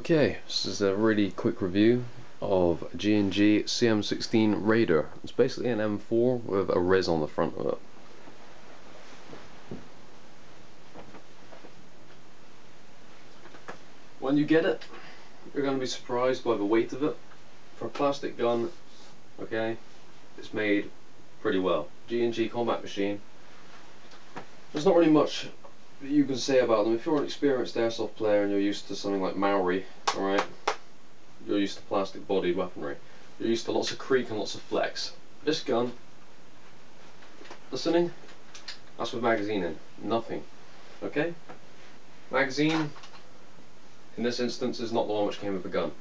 Okay, this is a really quick review of G&G CM16 Raider. It's basically an M4 with a Riz on the front of it. When you get it, you're going to be surprised by the weight of it. For a plastic gun, okay, it's made pretty well. G&G combat machine. There's not really much that you can say about them. If you're an experienced airsoft player and you're used to something like Maori, alright, you're used to plastic bodied weaponry. You're used to lots of creak and lots of flex. This gun, listening, that's with magazine in. Nothing. Okay? Magazine, in this instance, is not the one which came with the gun.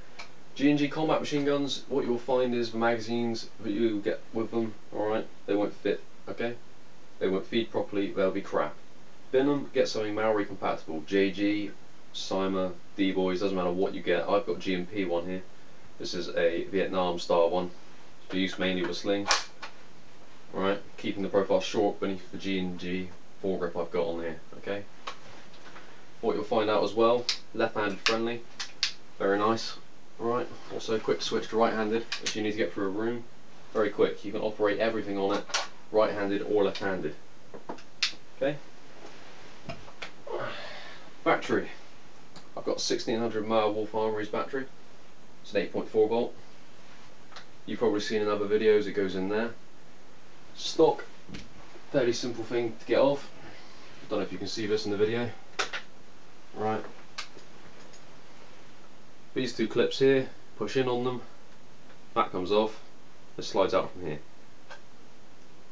G&G combat machine guns, what you'll find is the magazines that you get with them, alright, they won't fit, okay? They won't feed properly, they'll be crap. Bin them, get something Maori compatible. JG, Cyma, D-Boys, doesn't matter what you get. I've got G&P one here. This is a Vietnam style one. It's used mainly with slings. Alright, keeping the profile short beneath the G&G foregrip I've got on here, okay? What you'll find out as well, left-handed friendly, very nice. Alright, also quick switch to right-handed if you need to get through a room. Very quick, you can operate everything on it, right-handed or left-handed. Okay? Battery. I've got a 1600 mAh Wolf Armory's battery. It's an 8.4 volt. You've probably seen in other videos, it goes in there. Stock, fairly simple thing to get off. Don't know if you can see this in the video. Right. These two clips here, push in on them, that comes off, it slides out from here.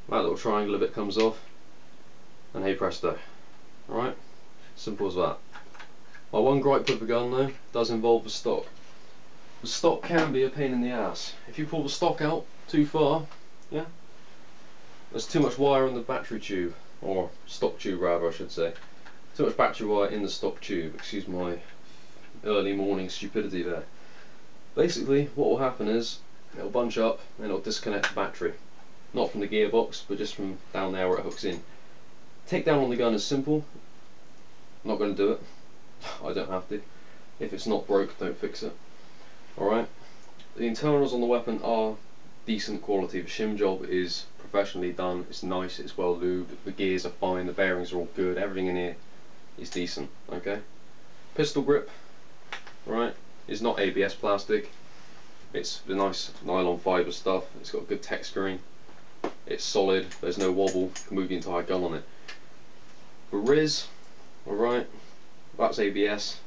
That little triangular bit comes off, and hey presto. Alright, simple as that. My one gripe with the gun though, does involve the stock. The stock can be a pain in the ass. If you pull the stock out too far, yeah, there's too much wire in the battery tube, or stock tube rather I should say. Too much battery wire in the stock tube, excuse my early morning stupidity there. Basically what will happen is, it'll bunch up and it'll disconnect the battery. Not from the gearbox, but just from down there where it hooks in. Takedown on the gun is simple. I'm not going to do it. I don't have to. If it's not broke, don't fix it. Alright. The internals on the weapon are decent quality. The shim job is professionally done. It's nice, it's well lubed. The gears are fine, the bearings are all good. Everything in here is decent. Okay. Pistol grip, right, is not ABS plastic. It's the nice nylon fibre stuff. It's got good texturing. It's solid. There's no wobble. You can move the entire gun on it. The Riz, alright, that's ABS,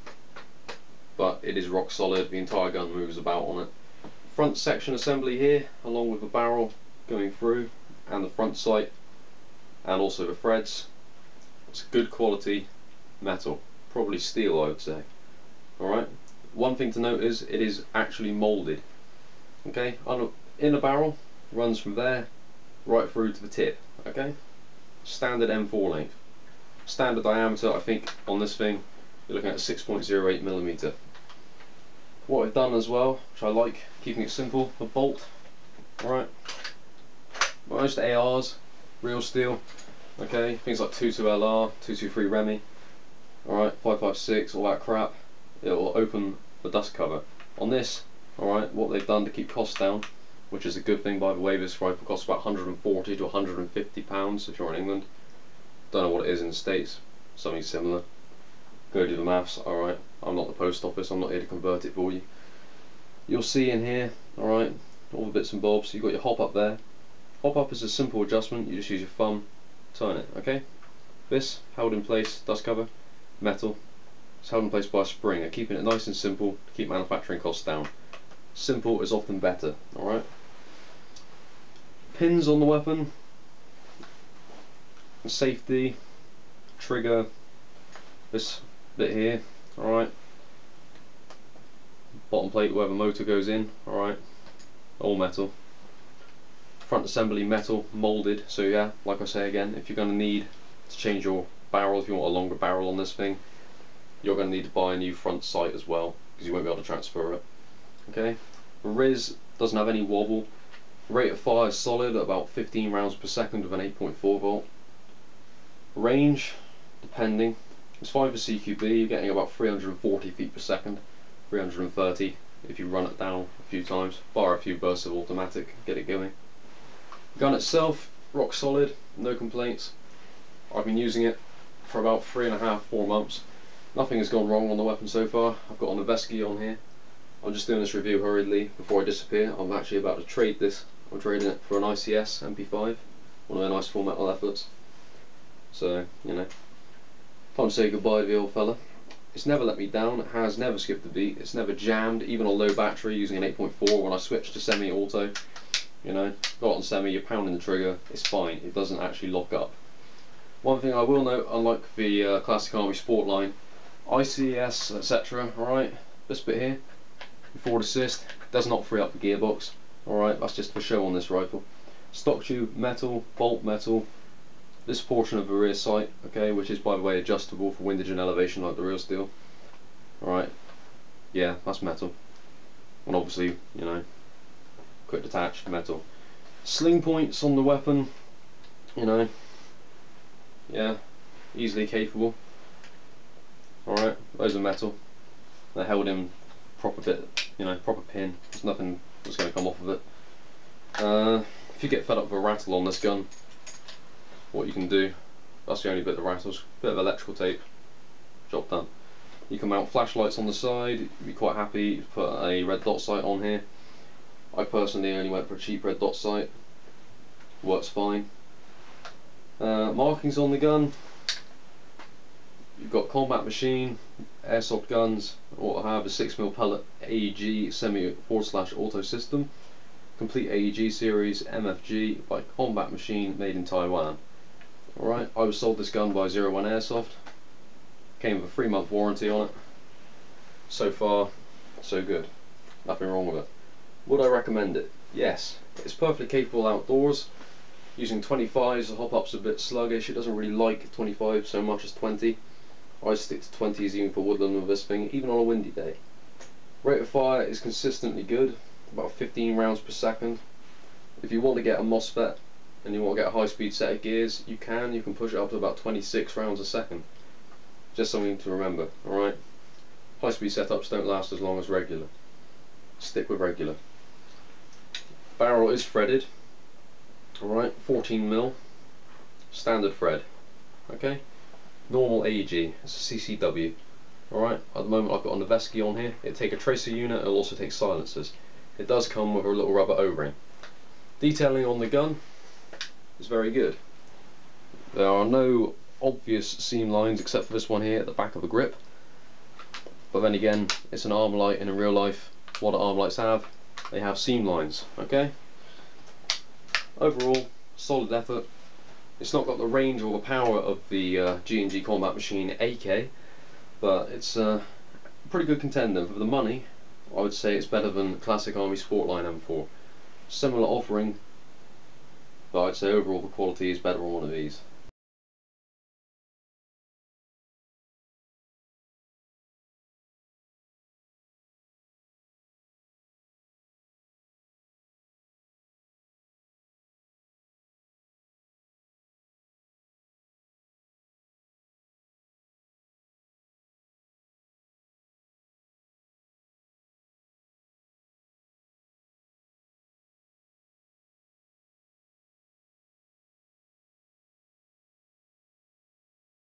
but it is rock solid. The entire gun moves about on it. Front section assembly here, along with the barrel going through, and the front sight, and also the threads. It's good quality metal, probably steel I would say. Alright, one thing to note is it is actually moulded. Okay, in the barrel, runs from there right through to the tip. Okay, standard M4 length. Standard diameter, I think, on this thing, you're looking at 6.08mm. What I've done as well, which I like, keeping it simple, a bolt. Alright, most ARs, real steel. Okay, things like 22LR, 223 Remy, alright, 556, all that crap, it will open the dust cover. On this, alright, what they've done to keep costs down, which is a good thing by the way, this rifle costs about 140 to 150 pounds if you're in England. Don't know what it is in the States, something similar. Go do the maths, alright. I'm not the post office, I'm not here to convert it for you. You'll see in here, alright, all the bits and bobs. You've got your hop up there. Hop up is a simple adjustment, you just use your thumb, turn it, okay? This, held in place, dust cover, metal. It's held in place by a spring. I'm keeping it nice and simple to keep manufacturing costs down. Simple is often better, alright? Pins on the weapon. Safety, trigger, this bit here, alright, bottom plate where the motor goes in, alright, all metal, front assembly metal, moulded, so yeah, like I say again, if you're going to need to change your barrel, if you want a longer barrel on this thing, you're going to need to buy a new front sight as well, because you won't be able to transfer it. Okay, the Riz doesn't have any wobble, rate of fire is solid at about 15 rounds per second with an 8.4 volt. Range, depending, it's fine for CQB, you're getting about 340 feet per second. 330 if you run it down a few times, fire a few bursts of automatic, get it going. Gun itself, rock solid, no complaints. I've been using it for about 3.5–4 months. Nothing has gone wrong on the weapon so far. I've got an Noveski on here. I'm just doing this review hurriedly before I disappear. I'm actually about to trade this. I'm trading it for an ICS MP5, one of their nice full metal efforts. So, you know, time to say goodbye to the old fella. It's never let me down, it has never skipped a beat, it's never jammed, even on low battery using an 8.4 when I switched to semi-auto. You know, got on semi, you're pounding the trigger, it's fine, it doesn't actually lock up. One thing I will note, unlike the Classic Army Sport line, ICS, etc., alright, this bit here, forward assist, does not free up the gearbox, alright, that's just for show on this rifle. Stock tube, metal, bolt metal, this portion of the rear sight, okay, which is by the way adjustable for windage and elevation like the real steel, alright, yeah, that's metal, and obviously, you know, quick detach, metal. Sling points on the weapon, you know, yeah, easily capable. Alright, those are metal. They're held in proper bit, you know, proper pin. There's nothing that's going to come off of it. If you get fed up with a rattle on this gun, what you can do, that's the only bit that rattles, bit of electrical tape, job done. You can mount flashlights on the side, you'd be quite happy to put a red dot sight on here. I personally only went for a cheap red dot sight, works fine. Markings on the gun, you've got combat machine, airsoft guns, or have a 6mm pellet AEG semi/auto system, complete AEG series MFG by Combat Machine, made in Taiwan. Alright, I was sold this gun by 01 Airsoft, came with a 3-month warranty on it. So far, so good, nothing wrong with it. Would I recommend it? Yes, it's perfectly capable outdoors. Using 25s, the hop-up's a bit sluggish, it doesn't really like 25 so much as 20. I stick to 20s even for woodland with this thing, even on a windy day. Rate of fire is consistently good, about 15 rounds per second. If you want to get a MOSFET and you want to get a high-speed set of gears, you can push it up to about 26 rounds a second. Just something to remember, alright? High-speed setups don't last as long as regular. Stick with regular. Barrel is threaded, alright, 14mm, standard thread, okay? Normal AEG, it's a CCW. Alright, at the moment I've got a Noveski on here. It'll take a tracer unit, it'll also take silencers. It does come with a little rubber O-ring. Detailing on the gun is very good. There are no obvious seam lines except for this one here at the back of the grip. But then again, it's an Armalite, and in real life, what do Armalites have? They have seam lines, okay? Overall, solid effort. It's not got the range or the power of the G&G Combat Machine AK, but it's a pretty good contender. For the money, I would say it's better than Classic Army Sportline M4. Similar offering, but I'd say overall the quality is better on one of these.